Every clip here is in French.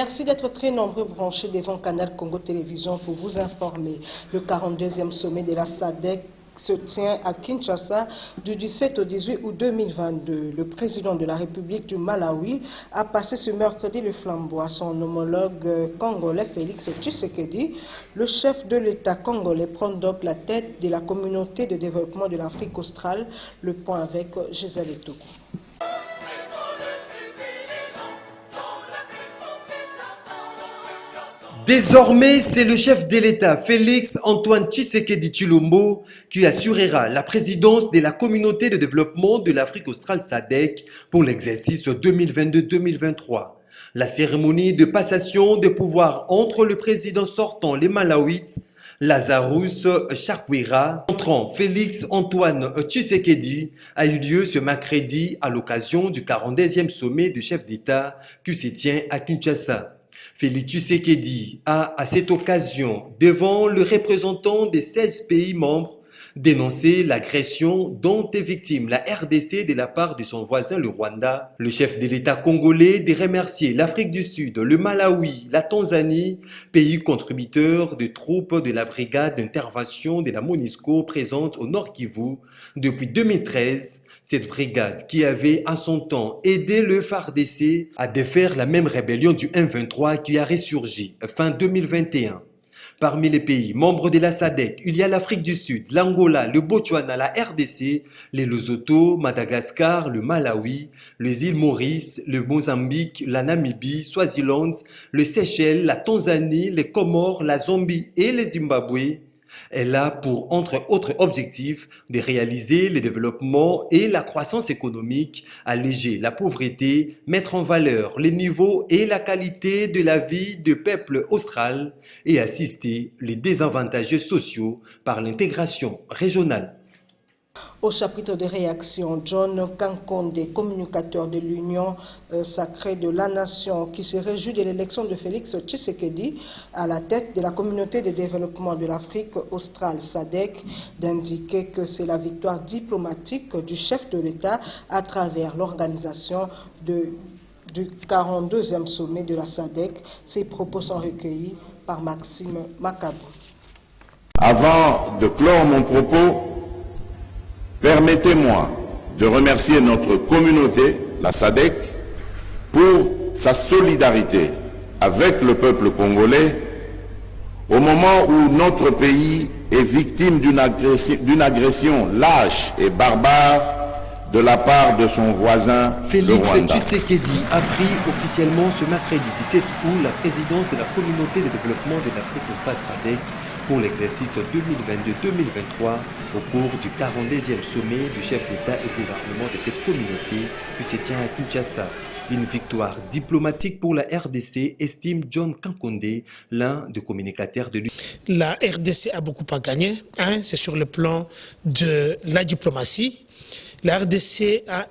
Merci d'être très nombreux branchés devant Canal Congo Télévision pour vous informer. Le 42e sommet de la SADC se tient à Kinshasa du 17 au 18 août 2022. Le président de la République du Malawi a passé ce mercredi le flambeau à son homologue congolais Félix Tshisekedi. Le chef de l'État congolais prend donc la tête de la communauté de développement de l'Afrique australe. Le point avec Gisèle Etoko. Désormais, c'est le chef de l'État, Félix Antoine Tshisekedi Tshilombo, qui assurera la présidence de la communauté de développement de l'Afrique australe SADC pour l'exercice 2022-2023. La cérémonie de passation de pouvoir entre le président sortant, les Malawites, Lazarus Chakwera, entrant Félix Antoine Tshisekedi, a eu lieu ce mercredi à l'occasion du 42e sommet de chefs d'État qui se tient à Kinshasa. Félix Tshisekedi a, à cette occasion, devant le représentant des 16 pays membres, dénoncé l'agression dont est victime la RDC de la part de son voisin le Rwanda. Le chef de l'État congolais de remercier l'Afrique du Sud, le Malawi, la Tanzanie, pays contributeurs de troupes de la brigade d'intervention de la MONUSCO présente au Nord Kivu depuis 2013. Cette brigade qui avait à son temps aidé le FARDC à défaire la même rébellion du M23 qui a ressurgi fin 2021. Parmi les pays membres de la SADC, il y a l'Afrique du Sud, l'Angola, le Botswana, la RDC, les Lesotho, Madagascar, le Malawi, les îles Maurice, le Mozambique, la Namibie, Swaziland, le Seychelles, la Tanzanie, les Comores, la Zambie et le Zimbabwe. Elle a pour, entre autres objectifs, de réaliser le développement et la croissance économique, alléger la pauvreté, mettre en valeur les niveaux et la qualité de la vie du peuple austral et assister les désavantagés sociaux par l'intégration régionale. Au chapitre de réaction, John Kankonde, communicateur de l'Union sacrée de la Nation, qui se réjouit de l'élection de Félix Tshisekedi à la tête de la communauté de développement de l'Afrique australe SADC, d'indiquer que c'est la victoire diplomatique du chef de l'État à travers l'organisation du 42e sommet de la SADC. Ces propos sont recueillis par Maxime Macabre. Avant de clore mon propos, permettez-moi de remercier notre communauté, la SADC, pour sa solidarité avec le peuple congolais au moment où notre pays est victime d'une agression lâche et barbare de la part de son voisin, Félix le Rwanda. Tshisekedi a pris officiellement ce mercredi 17 août la présidence de la communauté de développement de l'Afrique australe SADC pour l'exercice 2022-2023 au cours du 42e sommet du chef d'État et gouvernement de cette communauté qui se tient à Kinshasa. Une victoire diplomatique pour la RDC, estime John Kankonde, l'un des communicateurs de l'Union. La RDC a beaucoup à gagner, c'est sur le plan de la diplomatie. La RDC a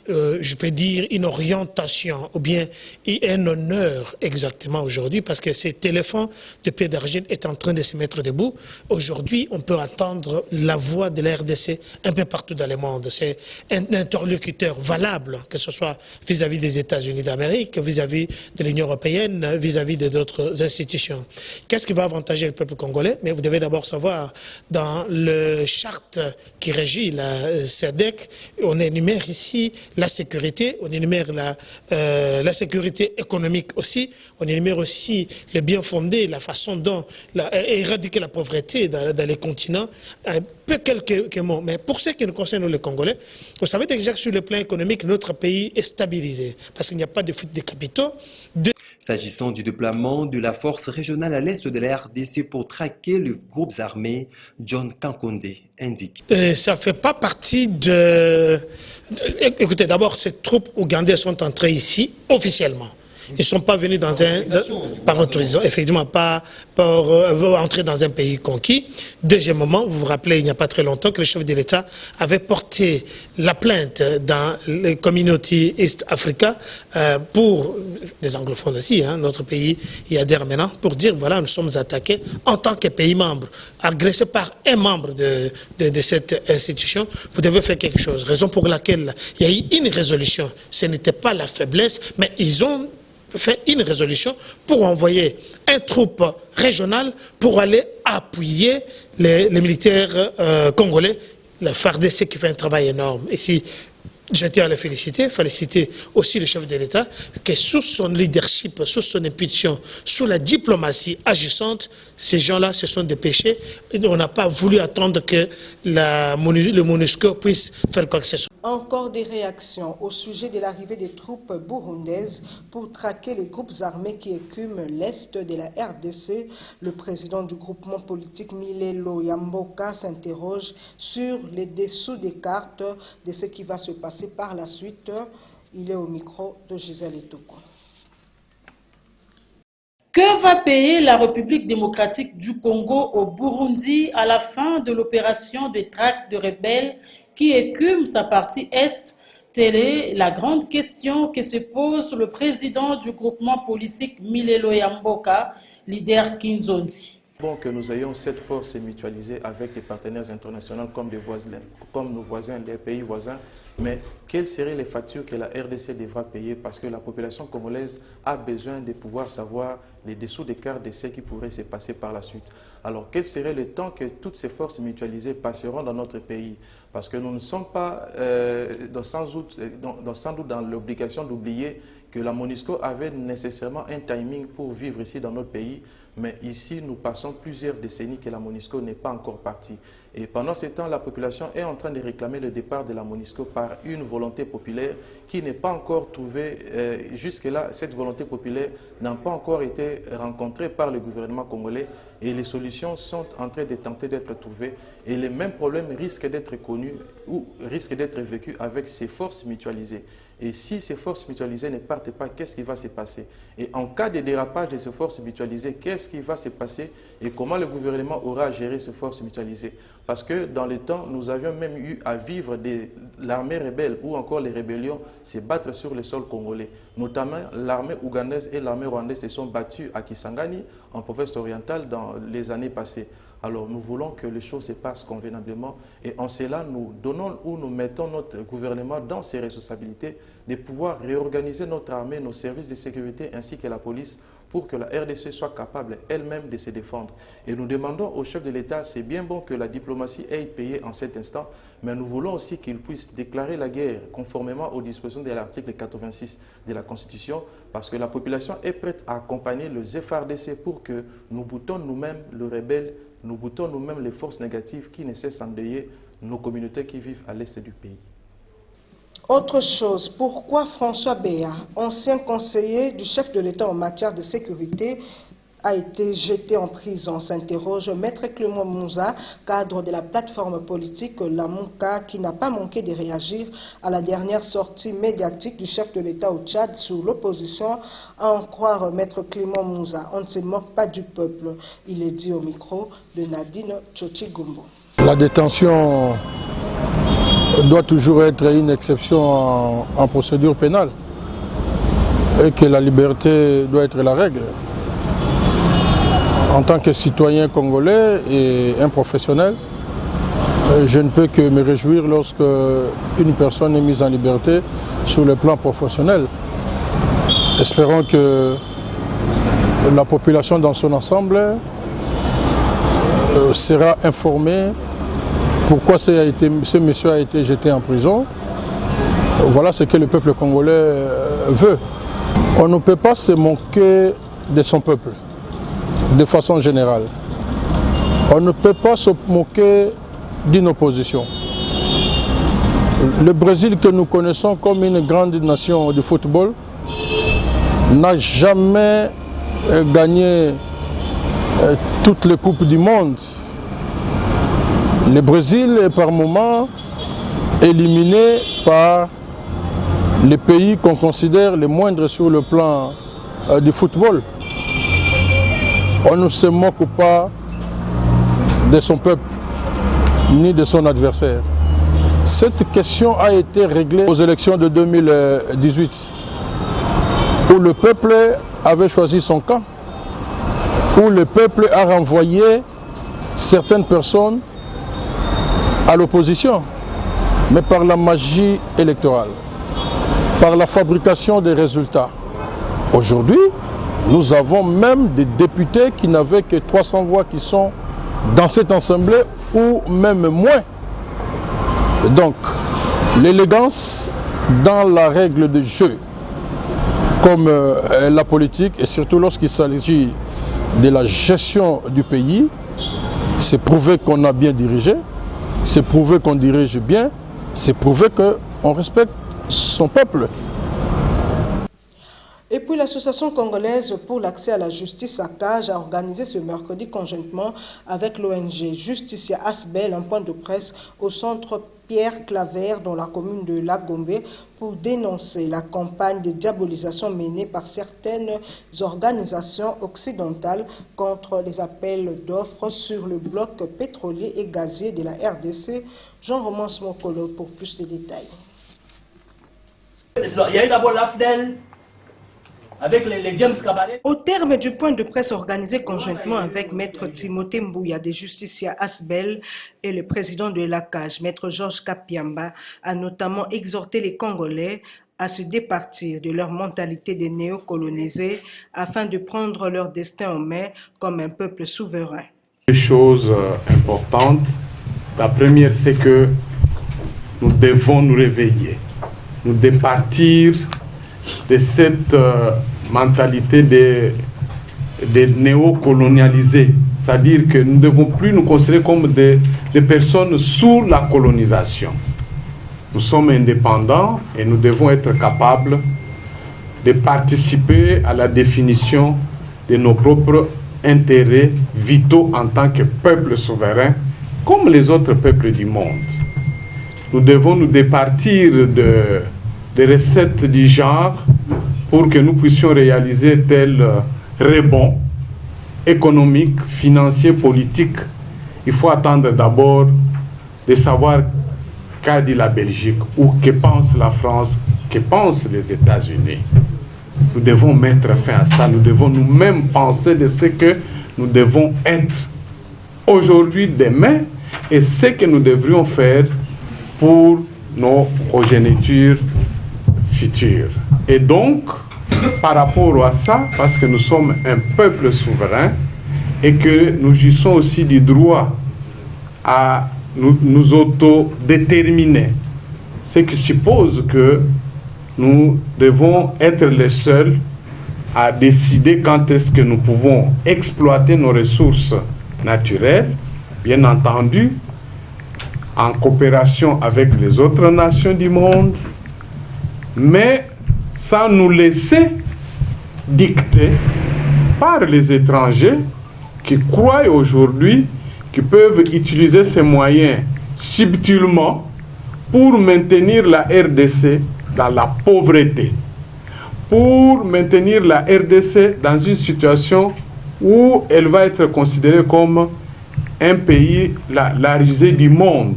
je peux dire, une orientation ou bien un honneur exactement aujourd'hui parce que cet éléphant de pied d'argile est en train de se mettre debout. Aujourd'hui, on peut entendre la voix de la RDC un peu partout dans le monde. C'est un interlocuteur valable, que ce soit vis-à-vis des États-Unis d'Amérique, vis-à-vis de l'Union européenne, vis-à-vis d'autres institutions. Qu'est-ce qui va avantager le peuple congolais? Mais vous devez d'abord savoir, dans le charte qui régit la SADC, on énumère ici la sécurité, on énumère la sécurité économique aussi, on énumère aussi le bien fondé, la façon dont éradiquer la pauvreté dans les continents. Peu quelques mots, mais pour ce qui nous concerne les Congolais, vous savez déjà que sur le plan économique, notre pays est stabilisé parce qu'il n'y a pas de fuite de capitaux. S'agissant du déploiement de la force régionale à l'est de la RDC pour traquer les groupes armés, John Kankonde indique. Ça ne fait pas partie de... Écoutez, d'abord, ces troupes ougandaises sont entrées ici officiellement. Ils ne sont pas venus dans par autorisation, effectivement, pas pour entrer dans un pays conquis. Deuxièmement, vous vous rappelez, il n'y a pas très longtemps, que le chef de l'État avait porté la plainte dans les communautés East Africa pour des anglophones aussi, notre pays y adhère maintenant, pour dire, voilà, nous sommes attaqués en tant que pays membre, agressés par un membre de cette institution, vous devez faire quelque chose. Raison pour laquelle il y a eu une résolution. Ce n'était pas la faiblesse, mais ils ont fait une résolution pour envoyer un troupe régional pour aller appuyer les militaires congolais, la FARDC qui fait un travail énorme. Ici, je tiens à le féliciter aussi le chef de l'État, que sous son leadership, sous son impulsion, sous la diplomatie agissante, ces gens-là se sont dépêchés. On n'a pas voulu attendre que le MONUSCO puisse faire quoi que ce soit. Encore des réactions au sujet de l'arrivée des troupes burundaises pour traquer les groupes armés qui écument l'Est de la RDC. Le président du groupement politique Milelo Yamboka s'interroge sur les dessous des cartes de ce qui va se passer par la suite. Il est au micro de Gisèle Etoko. Que va payer la République démocratique du Congo au Burundi à la fin de l'opération de traque de rebelles qui écume sa partie Est? Telle est la grande question que se pose le président du groupement politique Milelo Yamboka, leader Kinzondi. Bon, que nous ayons cette force mutualisée avec les partenaires internationaux comme nos voisins, les pays voisins, mais quelles seraient les factures que la RDC devra payer parce que la population congolaise a besoin de pouvoir savoir les dessous des cartes de ce qui pourrait se passer par la suite. Alors, quel serait le temps que toutes ces forces mutualisées passeront dans notre pays? Parce que nous ne sommes pas sans doute dans l'obligation d'oublier que la MONUSCO avait nécessairement un timing pour vivre ici dans notre pays, mais ici nous passons plusieurs décennies que la MONUSCO n'est pas encore partie. Et pendant ce temps, la population est en train de réclamer le départ de la MONUSCO par une volonté populaire qui n'est pas encore trouvée. Jusque-là, cette volonté populaire n'a pas encore été rencontrée par le gouvernement congolais et les solutions sont en train de tenter d'être trouvées. Et les mêmes problèmes risquent d'être connus ou risquent d'être vécus avec ces forces mutualisées. Et si ces forces mutualisées ne partent pas, qu'est-ce qui va se passer? Et en cas de dérapage de ces forces mutualisées, qu'est-ce qui va se passer? Et comment le gouvernement aura géré ces forces mutualisées? Parce que dans le temps, nous avions même eu à vivre l'armée rebelle ou encore les rébellions se battre sur le sol congolais. Notamment, l'armée ougandaise et l'armée rwandaise se sont battues à Kisangani, en province orientale, dans les années passées. Alors nous voulons que les choses se passent convenablement et en cela nous donnons ou nous mettons notre gouvernement dans ses responsabilités de pouvoir réorganiser notre armée, nos services de sécurité ainsi que la police pour que la RDC soit capable elle-même de se défendre. Et nous demandons au chef de l'État, c'est bien bon que la diplomatie ait payé en cet instant, mais nous voulons aussi qu'il puisse déclarer la guerre conformément aux dispositions de l'article 86 de la Constitution, parce que la population est prête à accompagner le FARDC pour que nous boutons nous-mêmes le rebelle, nous boutons nous-mêmes les forces négatives qui ne cessent d'endeuiller nos communautés qui vivent à l'est du pays. Autre chose, pourquoi François Béa, ancien conseiller du chef de l'État en matière de sécurité, a été jeté en prison, s'interroge Maître Clément Mouza, cadre de la plateforme politique La Mouka, qui n'a pas manqué de réagir à la dernière sortie médiatique du chef de l'État au Tchad sous l'opposition, à en croire Maître Clément Mouza. On ne se moque pas du peuple, il est dit au micro de Nadine Tchotchigumbo. La détention doit toujours être une exception en procédure pénale et que la liberté doit être la règle. En tant que citoyen congolais et un professionnel, je ne peux que me réjouir lorsque une personne est mise en liberté sur le plan professionnel. Espérons que la population dans son ensemble sera informée pourquoi ce monsieur a été jeté en prison. Voilà ce que le peuple congolais veut. On ne peut pas se moquer de son peuple, de façon générale. On ne peut pas se moquer d'une opposition. Le Brésil que nous connaissons comme une grande nation de football n'a jamais gagné toutes les coupes du monde. Le Brésil est par moments éliminé par les pays qu'on considère les moindres sur le plan du football. On ne se moque pas de son peuple ni de son adversaire. Cette question a été réglée aux élections de 2018 où le peuple avait choisi son camp, où le peuple a renvoyé certaines personnes à l'opposition, mais par la magie électorale, par la fabrication des résultats, Aujourd'hui, nous avons même des députés qui n'avaient que 300 voix qui sont dans cette assemblée ou même moins. Donc, l'élégance dans la règle de jeu, comme la politique, et surtout lorsqu'il s'agit de la gestion du pays, c'est prouver qu'on a bien dirigé, c'est prouver qu'on dirige bien, c'est prouver qu'on respecte son peuple. Et puis l'Association congolaise pour l'accès à la justice, ACAJ, a organisé ce mercredi conjointement avec l'ONG Justicia Asbel un point de presse au centre Pierre Claver dans la commune de Lagombe pour dénoncer la campagne de diabolisation menée par certaines organisations occidentales contre les appels d'offres sur le bloc pétrolier et gazier de la RDC. Jean-Romain Smokolo pour plus de détails. Il y a eu d'abord l'AFDEL avec les James Cabaret. Au terme du point de presse organisé conjointement avec Maître Timothée Mbouya de Justicia Asbel et le président de l'ACAJ, Maître Georges Kapiamba, a notamment exhorté les Congolais à se départir de leur mentalité de néocolonisés afin de prendre leur destin en main comme un peuple souverain. Deux choses importantes. La première, c'est que nous devons nous réveiller, nous départir de cette mentalité des néocolonialisés. C'est-à-dire que nous ne devons plus nous considérer comme des personnes sous la colonisation. Nous sommes indépendants et nous devons être capables de participer à la définition de nos propres intérêts vitaux en tant que peuple souverain, comme les autres peuples du monde. Nous devons nous départir des recettes du genre pour que nous puissions réaliser tel rebond économique, financier, politique. Il faut attendre d'abord de savoir qu'a dit la Belgique ou que pense la France, que pensent les États-Unis. Nous devons mettre fin à ça. Nous devons nous-mêmes penser de ce que nous devons être aujourd'hui, demain, et ce que nous devrions faire pour nos progénitures futures. Et donc, par rapport à ça, parce que nous sommes un peuple souverain et que nous jouissons aussi du droit à nous autodéterminer, ce qui suppose que nous devons être les seuls à décider quand est-ce que nous pouvons exploiter nos ressources naturelles, bien entendu, en coopération avec les autres nations du monde, mais sans nous laisser dicter par les étrangers qui croient aujourd'hui qu'ils peuvent utiliser ces moyens subtilement pour maintenir la RDC dans la pauvreté, pour maintenir la RDC dans une situation où elle va être considérée comme un pays, la risée du monde,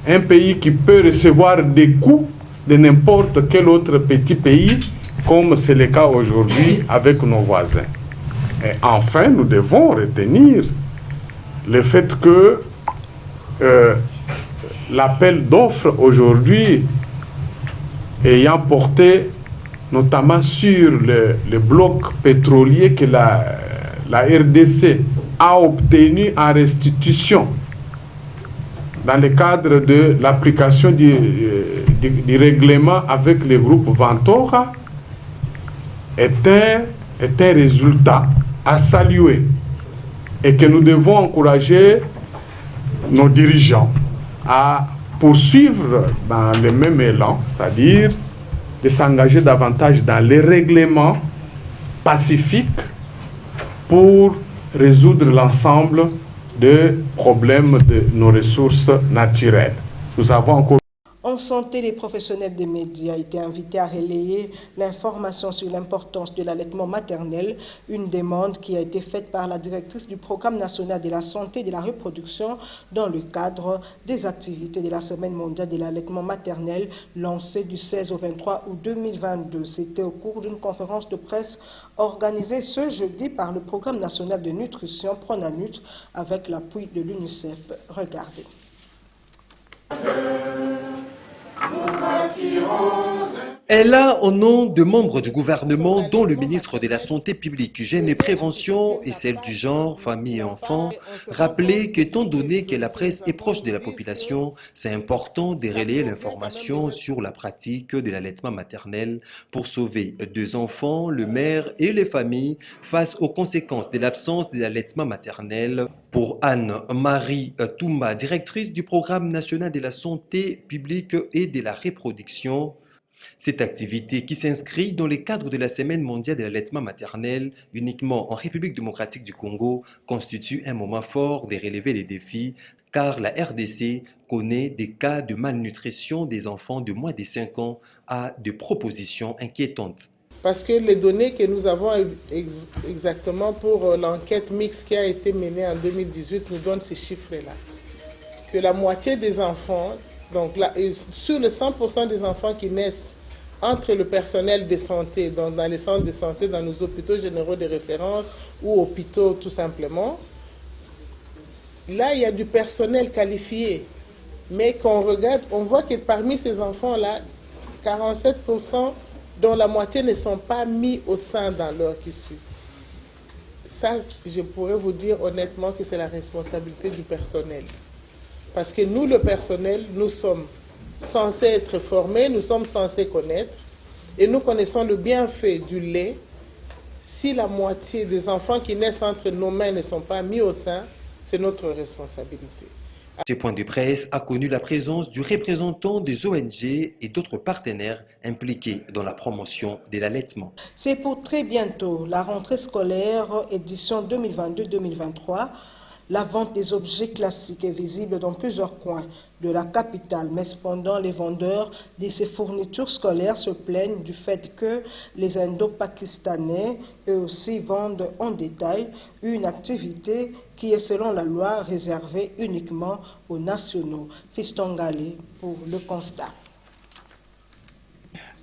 un pays qui peut recevoir des coups de n'importe quel autre petit pays, comme c'est le cas aujourd'hui avec nos voisins. Et enfin, nous devons retenir le fait que l'appel d'offres aujourd'hui ayant porté notamment sur le bloc pétrolier que la RDC a obtenu en restitution dans le cadre de l'application du règlement avec le groupe Ventora est un résultat à saluer et que nous devons encourager nos dirigeants à poursuivre dans le même élan, c'est-à-dire de s'engager davantage dans les règlements pacifiques pour résoudre l'ensemble des problèmes de nos ressources naturelles. Nous avons encore... En santé, les professionnels des médias étaient invités à relayer l'information sur l'importance de l'allaitement maternel, une demande qui a été faite par la directrice du Programme national de la santé et de la reproduction dans le cadre des activités de la Semaine mondiale de l'allaitement maternel lancée du 16 au 23 août 2022. C'était au cours d'une conférence de presse organisée ce jeudi par le Programme national de nutrition Pronanut avec l'appui de l'UNICEF. Regardez. Elle a, au nom de membres du gouvernement, dont le ministre de la Santé publique, Hygiène et Prévention et celle du genre, famille et enfants, rappelé qu'étant donné que la presse est proche de la population, c'est important de relayer l'information sur la pratique de l'allaitement maternel pour sauver 2 enfants, le mère et les familles face aux conséquences de l'absence de l'allaitement maternel. Pour Anne-Marie Touma, directrice du Programme national de la santé publique et de la reproduction, cette activité qui s'inscrit dans le cadre de la Semaine mondiale de l'allaitement maternel uniquement en République démocratique du Congo constitue un moment fort de relever les défis car la RDC connaît des cas de malnutrition des enfants de moins de 5 ans à de propositions inquiétantes. Parce que les données que nous avons exactement pour l'enquête mixte qui a été menée en 2018 nous donnent ces chiffres-là. Que la moitié des enfants, donc là, sur les 100% des enfants qui naissent entre le personnel de santé, dans les centres de santé, dans nos hôpitaux généraux de référence ou hôpitaux tout simplement, là il y a du personnel qualifié. Mais quand on regarde, on voit que parmi ces enfants-là, 47%, dont la moitié ne sont pas mis au sein dans leur tissu. Ça, je pourrais vous dire honnêtement que c'est la responsabilité du personnel. Parce que nous, le personnel, nous sommes censés être formés, nous sommes censés connaître, et nous connaissons le bienfait du lait. Si la moitié des enfants qui naissent entre nos mains ne sont pas mis au sein, c'est notre responsabilité. Ce point de presse a connu la présence du représentant des ONG et d'autres partenaires impliqués dans la promotion de l'allaitement. C'est pour très bientôt la rentrée scolaire édition 2022-2023. La vente des objets classiques est visible dans plusieurs coins de la capitale, mais cependant les vendeurs de ces fournitures scolaires se plaignent du fait que les Indo-Pakistanais eux aussi vendent en détail une activité qui est selon la loi réservée uniquement aux nationaux. Fiston Galé pour le constat.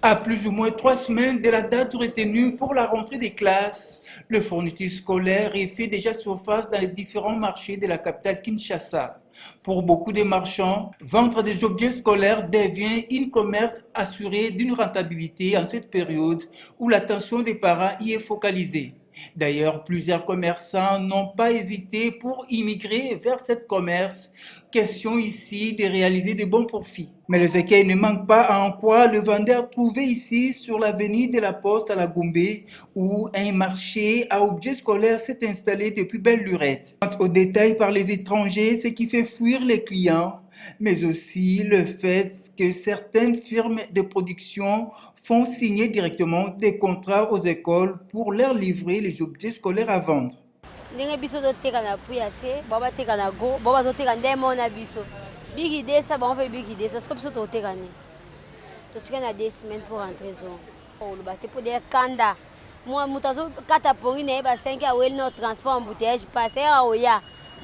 À plus ou moins 3 semaines de la date retenue pour la rentrée des classes, le fourniture scolaire fait déjà surface dans les différents marchés de la capitale Kinshasa. Pour beaucoup de marchands, vendre des objets scolaires devient un commerce assuré d'une rentabilité en cette période où l'attention des parents y est focalisée. D'ailleurs, plusieurs commerçants n'ont pas hésité pour immigrer vers ce commerce. Question ici de réaliser de bons profits. Mais les écueils ne manquent pas à en croire le vendeur trouvé ici sur l'avenue de la Poste à la Gombe où un marché à objets scolaires s'est installé depuis belle lurette. Au détail par les étrangers, ce qui fait fuir les clients, mais aussi le fait que certaines firmes de production font signer directement des contrats aux écoles pour leur livrer les objets scolaires à vendre.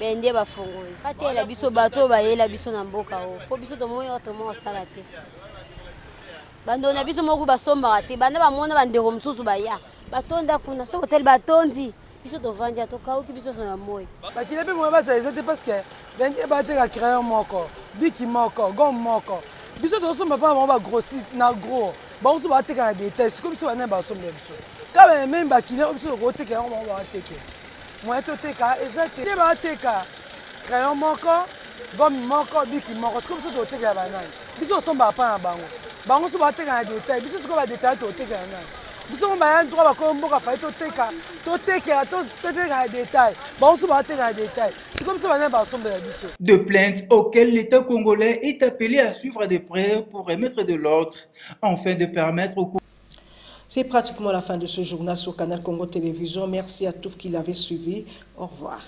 bende bafongoli batela biso bato bayela biso na mboka o po biso tomoyi otomo osala te bando na biso moku basombaka te banda bamona bandeko mosusu baya batonda kuna so hotel batondi biso tovandi atokauki biso na moyi bakile mpe moye basalisa te parce que bende bateka crayon moko biki moko gomme moko biso tosomba mpa bango bagrossiste na gros bango so bateka na détail sikoyo biso bana basombela biso ka bamemi bakile oyo biso tokoteka yango bango bakateke moye toteka eza te nde bateka crayon moko gomme moko biki moko sikoyo biso totekela banani biso tosombaka mpa na bango bango so bateka na détail biso sikoyo badétail totekela nani biso mo baya droit bakoyo mboka fai totekela na détail bango so bateka na détail sikoyo biso banani basombela biso. De plaintes auxquelles l'État congolais est appelé à suivre de près pour remettre de l'ordre, afin de permettre au C'est pratiquement la fin de ce journal sur Canal Congo Télévision. Merci à tous qui l'avaient suivi. Au revoir.